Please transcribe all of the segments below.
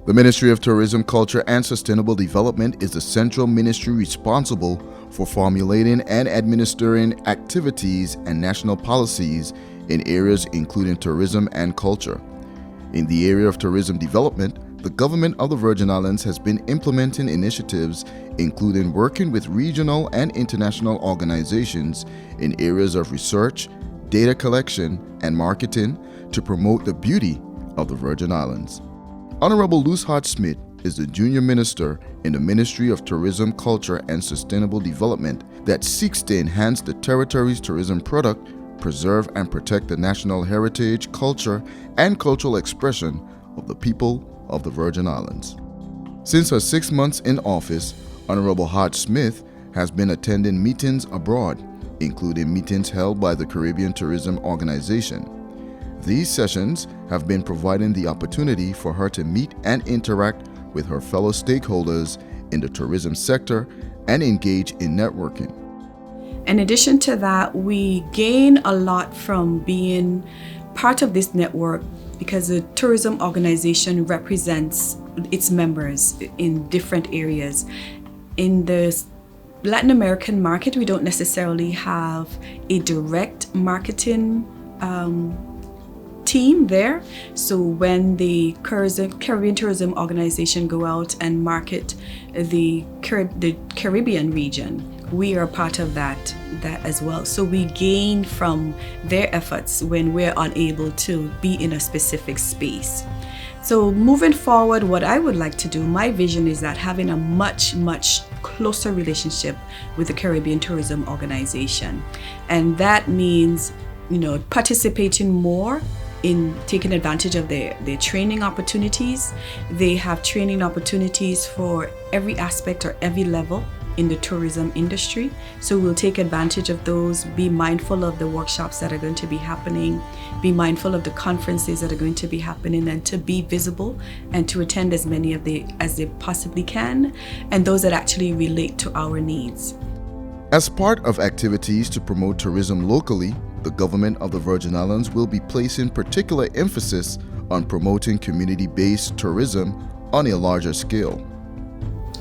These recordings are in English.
The Ministry of Tourism, Culture and Sustainable Development is the central ministry responsible for formulating and administering activities and national policies in areas including tourism and culture. In the area of tourism development, the government of the Virgin Islands has been implementing initiatives including working with regional and international organizations in areas of research, data collection, and marketing to promote the beauty of the Virgin Islands. Honourable Luce Hodge-Smith is the Junior Minister in the Ministry of Tourism, Culture and Sustainable Development that seeks to enhance the territory's tourism product, preserve and protect the national heritage, culture and cultural expression of the people of the Virgin Islands. Since her 6 months in office, Honourable Hodge-Smith has been attending meetings abroad, including meetings held by the Caribbean Tourism Organization. These sessions have been providing the opportunity for her to meet and interact with her fellow stakeholders in the tourism sector and engage in networking. In addition to that, we gain a lot from being part of this network because the tourism organization represents its members in different areas. In the Latin American market, we don't necessarily have a direct marketing team there. So when the Caribbean Tourism Organization go out and market the Caribbean region, we are part of that as well. So we gain from their efforts when we're unable to be in a specific space. So moving forward, what I would like to do, my vision is that having a much closer relationship with the Caribbean Tourism Organization. And that means, participating more in taking advantage of their training opportunities. They have training opportunities for every aspect or every level in the tourism industry. So we'll take advantage of those, be mindful of the workshops that are going to be happening, be mindful of the conferences that are going to be happening, and to be visible and to attend as many as they possibly can, and those that actually relate to our needs. As part of activities to promote tourism locally, the government of the Virgin Islands will be placing particular emphasis on promoting community-based tourism on a larger scale.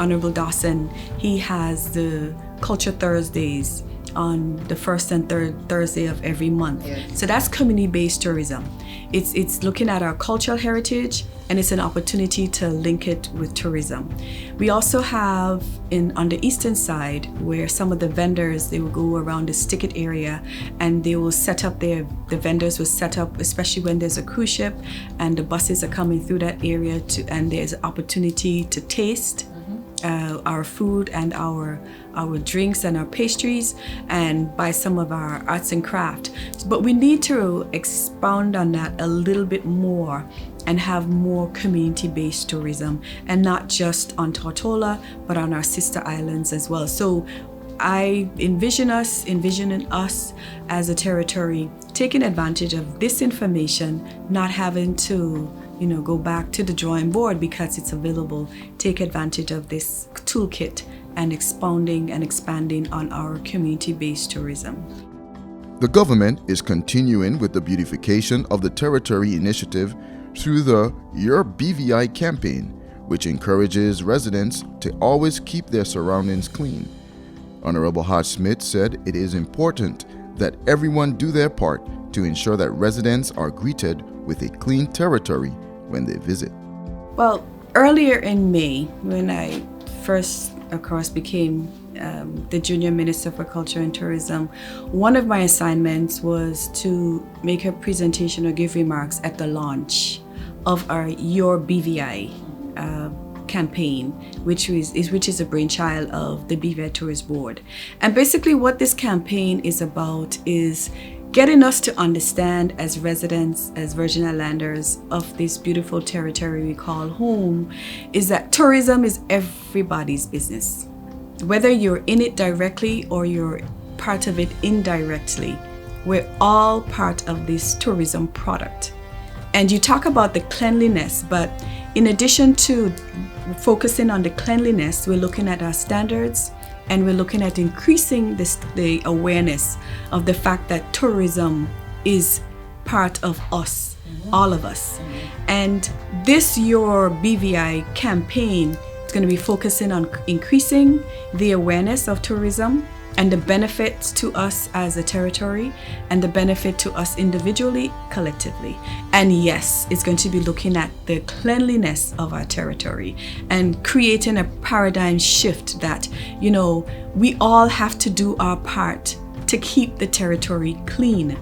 Honourable Dawson, he has the Culture Thursdays on the first and third Thursday of every month. Yes. So that's community-based tourism. It's looking at our cultural heritage, and it's an opportunity to link it with tourism. We also have on the eastern side where some of the vendors, they will go around the Stickit area and they will set up the vendors will set up, especially when there's a cruise ship and the buses are coming through that area and there's an opportunity to taste our food and our drinks and our pastries and buy some of our arts and craft. But we need to expound on that a little bit more and have more community-based tourism, and not just on Tortola, but on our sister islands as well. So I envisioning us as a territory taking advantage of this information, not having to go back to the drawing board because it's available. Take advantage of this toolkit and expounding and expanding on our community-based tourism. The government is continuing with the beautification of the territory initiative through the Your BVI campaign, which encourages residents to always keep their surroundings clean. Honourable Hodge-Smith said it is important that everyone do their part to ensure that residents are greeted with a clean territory when they visit. Well, earlier in May, when I first, of course, became the Junior Minister for Culture and Tourism, one of my assignments was to make a presentation or give remarks at the launch of our Your BVI campaign, which is a brainchild of the BVI Tourist Board. And basically what this campaign is about is getting us to understand as residents, as Virgin Islanders of this beautiful territory we call home, is that tourism is everybody's business. Whether you're in it directly or you're part of it indirectly, we're all part of this tourism product. And you talk about the cleanliness, but in addition to focusing on the cleanliness, we're looking at our standards, and we're looking at increasing the awareness of the fact that tourism is part of us all of us. And this Your BVI campaign is going to be focusing on increasing the awareness of tourism and the benefits to us as a territory and the benefit to us individually, collectively. And yes, it's going to be looking at the cleanliness of our territory and creating a paradigm shift that, we all have to do our part to keep the territory clean.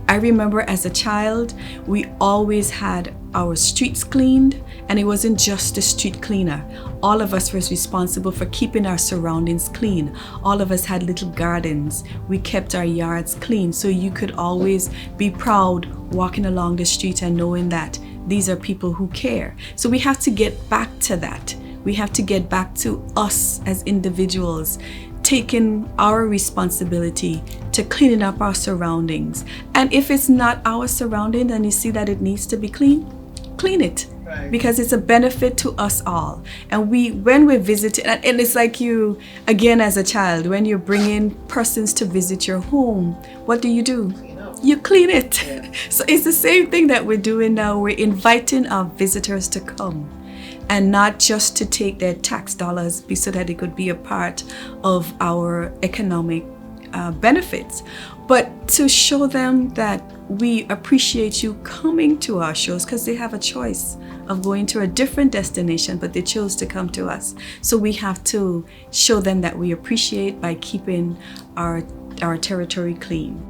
I remember as a child, we always had our streets cleaned, and it wasn't just the street cleaner. All of us was responsible for keeping our surroundings clean. All of us had little gardens. We kept our yards clean, so you could always be proud walking along the street and knowing that these are people who care. So we have to get back to that. We have to get back to us as individuals, taking our responsibility to cleaning up our surroundings. And if it's not our surrounding and you see that it needs to be clean, clean it. Right. Because it's a benefit to us all. And when we visit, and it's like you, again as a child, when you're bringing persons to visit your home, what do? You clean it. Yeah. So it's the same thing that we're doing now. We're inviting our visitors to come, and not just to take their tax dollars so that it could be a part of our economic benefits, but to show them that we appreciate you coming to our shows, because they have a choice of going to a different destination, but they chose to come to us. So we have to show them that we appreciate by keeping our territory clean.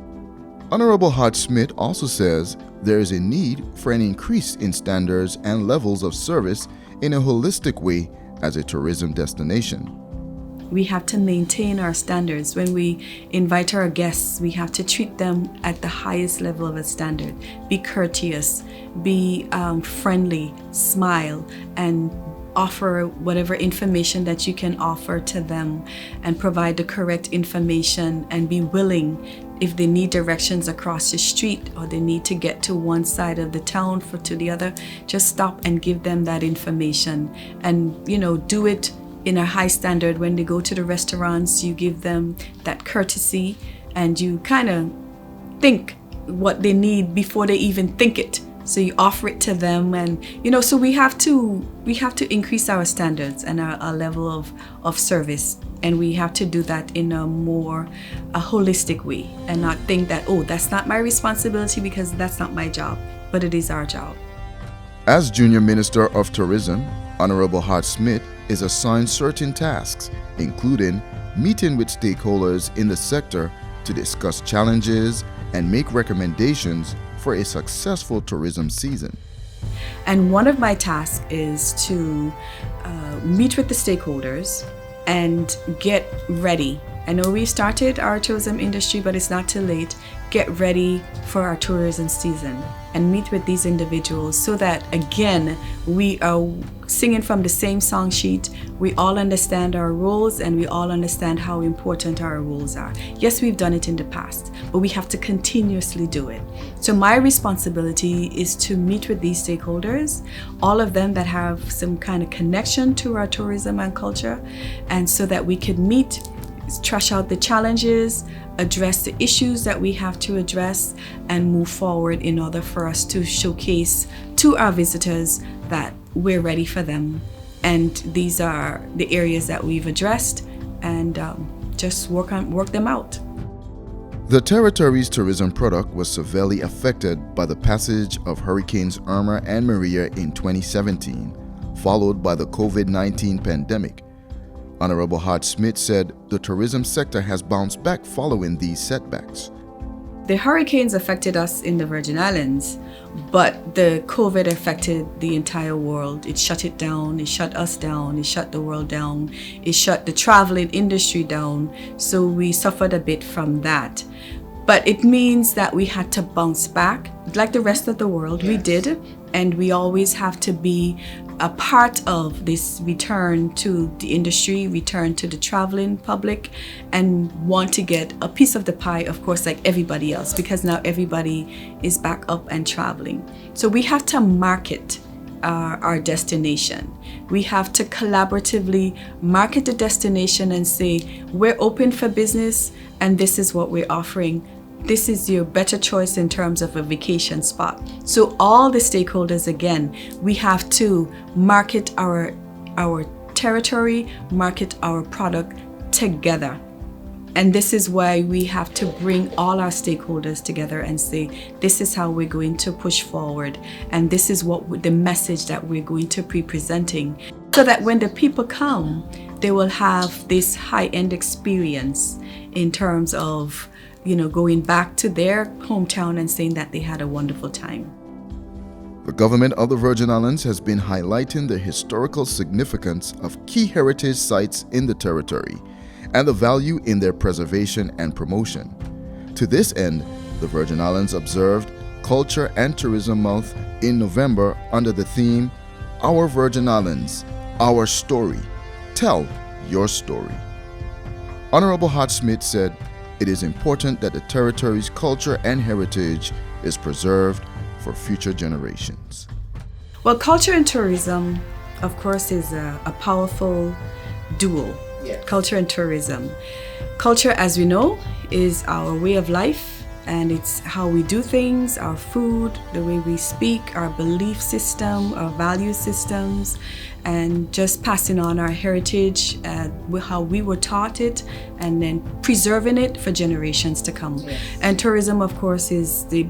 Honourable Hodge-Smith also says there is a need for an increase in standards and levels of service in a holistic way as a tourism destination. We have to maintain our standards. When we invite our guests, we have to treat them at the highest level of a standard. Be courteous, be friendly, smile, and offer whatever information that you can offer to them, and provide the correct information, and be willing, if they need directions across the street or they need to get to one side of the town to the other, just stop and give them that information. And do it in a high standard. When they go to the restaurants, you give them that courtesy, and you kind of think what they need before they even think it. So you offer it to them, and so we have to increase our standards and our level of service, and we have to do that in a holistic way, and not think that, that's not my responsibility because that's not my job, but it is our job. As Junior Minister of Tourism, Honourable Hodge-Smith is assigned certain tasks, including meeting with stakeholders in the sector to discuss challenges and make recommendations for a successful tourism season. And one of my tasks is to meet with the stakeholders and get ready. I know we started our tourism industry, but it's not too late. Get ready for our tourism season and meet with these individuals so that, again, we are singing from the same song sheet. We all understand our roles, and we all understand how important our roles are. Yes, we've done it in the past, but we have to continuously do it. So my responsibility is to meet with these stakeholders, all of them that have some kind of connection to our tourism and culture, and so that we could meet, trash out the challenges, address the issues that we have to address, and move forward in order for us to showcase to our visitors that we're ready for them. And these are the areas that we've addressed, and just work them out. The territory's tourism product was severely affected by the passage of Hurricanes Irma and Maria in 2017, followed by the COVID-19 pandemic. Honourable Hodge-Smith said the tourism sector has bounced back following these setbacks. The hurricanes affected us in the Virgin Islands, but the COVID affected the entire world. It shut it down, it shut us down, it shut the world down, it shut the traveling industry down. So we suffered a bit from that. But it means that we had to bounce back like the rest of the world. Yes. We did, and we always have to be a part of this return to the industry, return to the traveling public, and want to get a piece of the pie, of course, like everybody else, because now everybody is back up and traveling. So we have to market our destination. We have to collaboratively market the destination and say, we're open for business and this is what we're offering. this is your better choice in terms of a vacation spot. So all the stakeholders, again, we have to market our territory, market our product together. And this is why we have to bring all our stakeholders together and say, this is how we're going to push forward. And this is what the message that we're going to be presenting, so that when the people come, they will have this high-end experience in terms of, going back to their hometown and saying that they had a wonderful time. The government of the Virgin Islands has been highlighting the historical significance of key heritage sites in the territory and the value in their preservation and promotion. To this end, the Virgin Islands observed Culture and Tourism Month in November under the theme, Our Virgin Islands, Our Story. Tell your story. Honourable Hodge-Smith said, it is important that the territory's culture and heritage is preserved for future generations. Well, culture and tourism, of course, is a powerful duo. Yeah. Culture and tourism. Culture, as we know, is our way of life, and it's how we do things, our food, the way we speak, our belief system, our value systems, and just passing on our heritage, how we were taught it, and then preserving it for generations to come. Yes. And tourism, of course, is the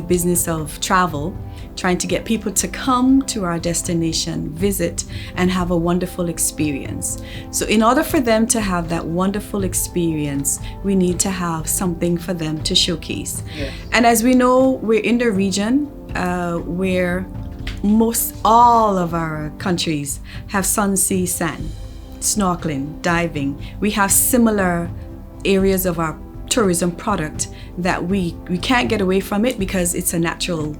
business of travel, trying to get people to come to our destination, visit, and have a wonderful experience. So in order for them to have that wonderful experience, we need to have something for them to showcase. Yes. And as we know, we're in the region where most all of our countries have sun, sea, sand, snorkeling, diving. We have similar areas of our tourism product that we can't get away from it, because it's a natural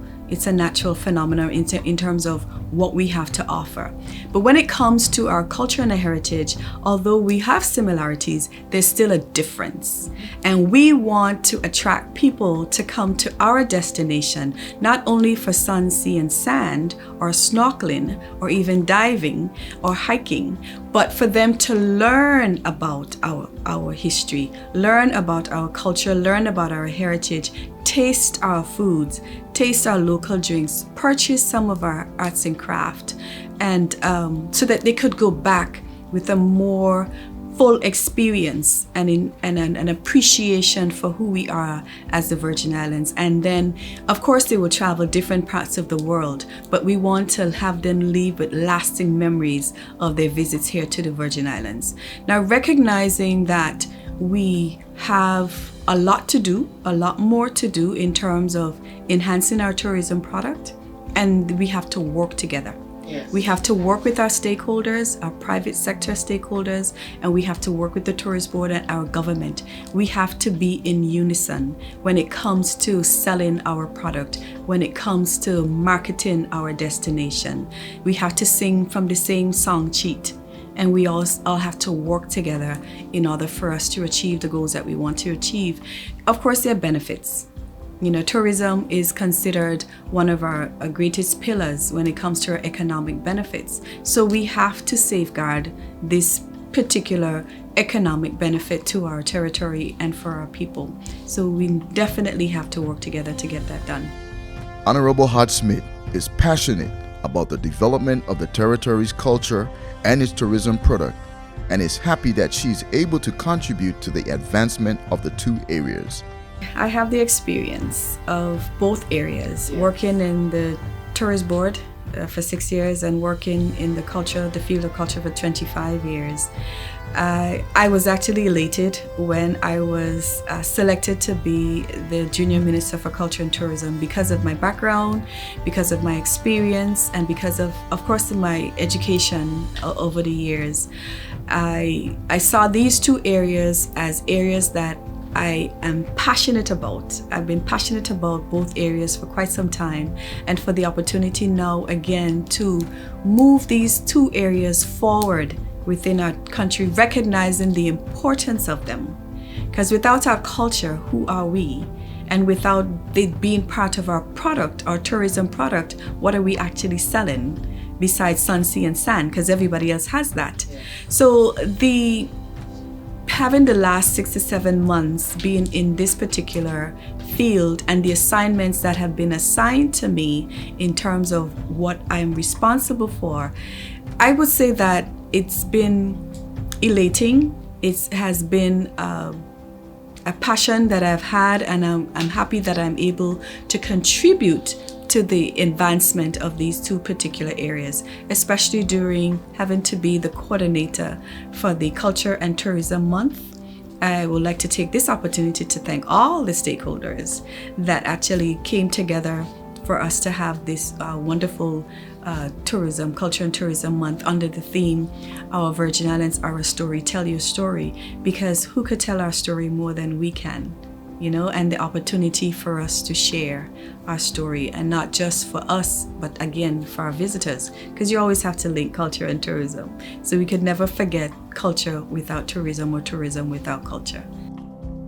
phenomenon in terms of what we have to offer. But when it comes to our culture and our heritage, although we have similarities, there's still a difference. And we want to attract people to come to our destination, not only for sun, sea, and sand, or snorkeling, or even diving or hiking, but for them to learn about our history, learn about our culture, learn about our heritage, taste our foods, taste our local drinks, purchase some of our arts and craft, and so that they could go back with a more full experience and an appreciation for who we are as the Virgin Islands. And then, of course, they will travel different parts of the world, but we want to have them leave with lasting memories of their visits here to the Virgin Islands. Now, recognizing that we have a lot to do, a lot more to do in terms of enhancing our tourism product, and we have to work together. Yes. We have to work with our stakeholders, our private sector stakeholders, and we have to work with the Tourist Board and our government. We have to be in unison when it comes to selling our product, when it comes to marketing our destination. We have to sing from the same song sheet, and we all have to work together in order for us to achieve the goals that we want to achieve. Of course, there are benefits. Tourism is considered one of our greatest pillars when it comes to our economic benefits. So we have to safeguard this particular economic benefit to our territory and for our people. So we definitely have to work together to get that done. Honourable Hodge-Smith is passionate about the development of the territory's culture and its tourism product, and is happy that she is able to contribute to the advancement of the two areas. I have the experience of both areas, working in the Tourist Board for 6 years and working in the field of culture for 25 years. I was actually elated when I was selected to be the Junior Minister for Culture and Tourism, because of my background, because of my experience, and because of course, my education over the years. I saw these two areas as areas that I am passionate about. I've been passionate about both areas for quite some time, and for the opportunity now again to move these two areas forward within our country, recognizing the importance of them. Because without our culture, who are we? And without it being part of our product, our tourism product, what are we actually selling besides sun, sea, and sand? Because everybody else has that. So the having the last 6 to 7 months being in this particular field and the assignments that have been assigned to me in terms of what I'm responsible for, I would say that it's been elating. It has been a passion that I've had, and I'm happy that I'm able to contribute to the advancement of these two particular areas, especially during having to be the coordinator for the Culture and Tourism Month. I would like to take this opportunity to thank all the stakeholders that actually came together for us to have this wonderful Culture and Tourism Month under the theme, Our Virgin Islands, Our Story, Tell Your Story, because who could tell our story more than we can? And the opportunity for us to share our story, and not just for us, but again for our visitors, because you always have to link culture and tourism. So we could never forget culture without tourism, or tourism without culture.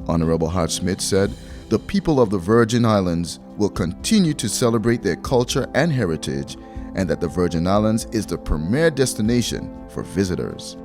Honourable Hodge-Smith said the people of the Virgin Islands will continue to celebrate their culture and heritage, and that the Virgin Islands is the premier destination for visitors.